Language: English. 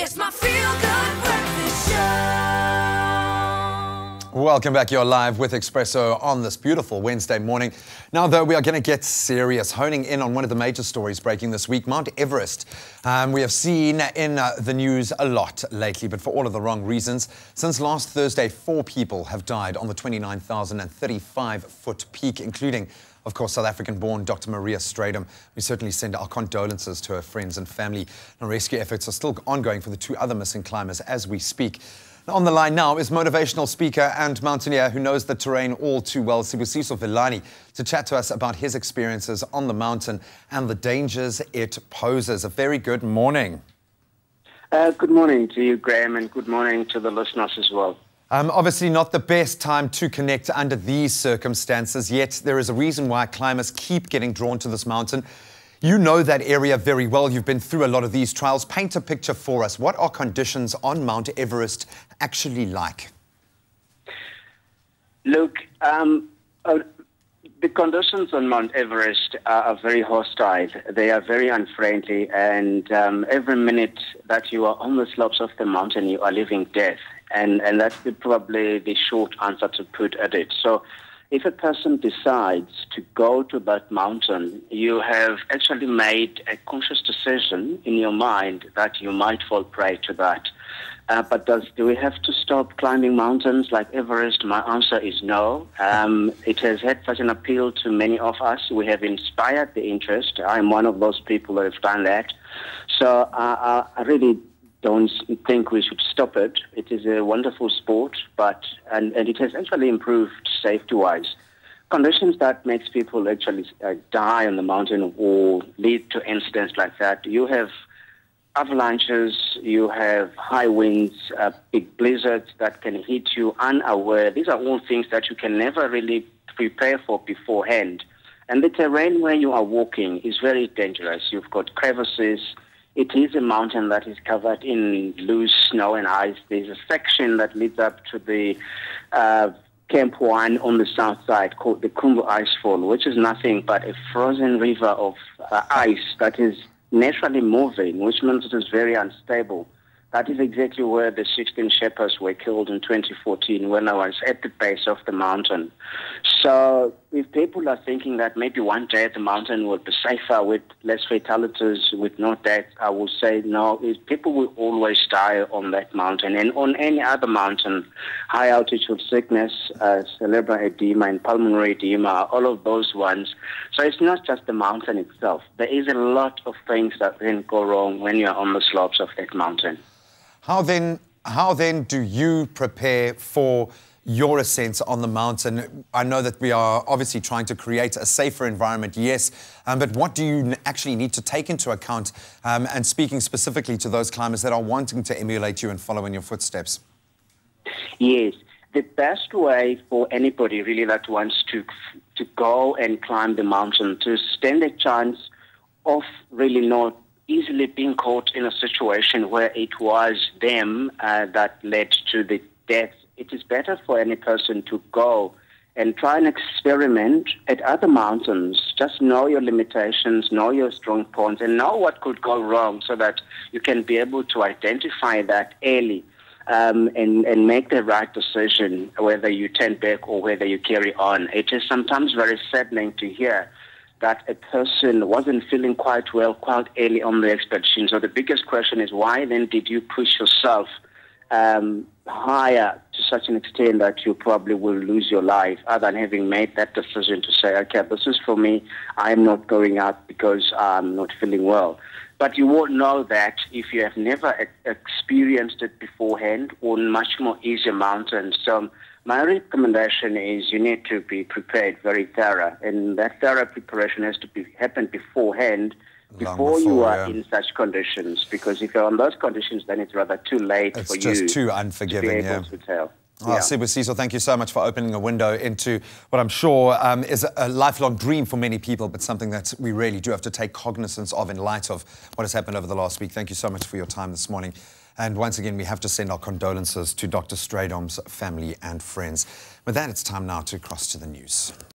It's my feel-good breakfast show. Welcome back. You're live with Expresso on this beautiful Wednesday morning. Now, though, we are going to get serious, honing in on one of the major stories breaking this week, Mount Everest. We have seen in the news a lot lately, but for all of the wrong reasons. Since last Thursday, 4 people have died on the 29,035-foot peak, including, of course, South African-born Dr. Maria Strydom. We certainly send our condolences to her friends and family. And rescue efforts are still ongoing for the 2 other missing climbers as we speak. On the line now is motivational speaker and mountaineer who knows the terrain all too well, Sibusiso Vilane, to chat to us about his experiences on the mountain and the dangers it poses. A very good morning. Good morning to you, Graham, and good morning to the listeners as well. Obviously not the best time to connect under these circumstances, yet there is a reason why climbers keep getting drawn to this mountain. You know that area very well. You've been through a lot of these trials. Paint a picture for us. What are conditions on Mount Everest actually like? Look, the conditions on Mount Everest are very hostile. They are very unfriendly, and every minute that you are on the slopes of the mountain, you are living death. And that's probably the short answer to put at it. So if a person decides to go to that mountain, you have actually made a conscious decision in your mind that you might fall prey to that. But do we have to stop climbing mountains like Everest? My answer is no. It has had such an appeal to many of us. We have inspired the interest. I'm one of those people that have done that. So I really don't think we should stop it. It is a wonderful sport, and it has actually improved safety-wise. Conditions that makes people actually die on the mountain or lead to incidents like that. You have avalanches, you have high winds, big blizzards that can hit you unaware. These are all things that you can never really prepare for beforehand. And the terrain where you are walking is very dangerous. You've got crevices. It is a mountain that is covered in loose snow and ice. There's a section that leads up to the Camp 1 on the south side called the Kumbu Icefall, which is nothing but a frozen river of ice that is naturally moving, which means it is very unstable. That is exactly where the 16 shepherds were killed in 2014 when I was at the base of the mountain. So if people are thinking that maybe one day the mountain will be safer with less fatalities, with no deaths, I will say no. People will always die on that mountain. And on any other mountain, high altitude sickness, cerebral edema and pulmonary edema, all of those ones. So it's not just the mountain itself. There is a lot of things that can go wrong when you're on the slopes of that mountain. How then do you prepare for your ascent on the mountain? I know that we are obviously trying to create a safer environment, yes, but what do you actually need to take into account? And speaking specifically to those climbers that are wanting to emulate you and follow in your footsteps. Yes, the best way for anybody really that wants to go and climb the mountain, to stand a chance of really not easily being caught in a situation where it was them that led to the death. It is better for any person to go and try and experiment at other mountains. Just know your limitations, know your strong points, and know what could go wrong so that you can be able to identify that early and make the right decision, whether you turn back or whether you carry on. It is sometimes very saddening to hear that a person wasn't feeling quite well quite early on the expedition. So the biggest question is, why then did you push yourself higher to such an extent that you probably will lose your life, other than having made that decision to say, okay, this is for me, I'm not going out because I'm not feeling well. But you won't know that if you have never experienced it beforehand on much more easier mountains. So my recommendation is you need to be prepared very thorough, and that thorough preparation has to happen beforehand, before you are in such conditions, because if you're on those conditions, then it's rather too late for you. It's just too unforgiving, to be able to tell. Sibusiso, thank you so much for opening a window into what I'm sure is a lifelong dream for many people, but something that we really do have to take cognizance of in light of what has happened over the last week. Thank you so much for your time this morning. And once again, we have to send our condolences to Dr. Strydom's family and friends. With that, it's time now to cross to the news.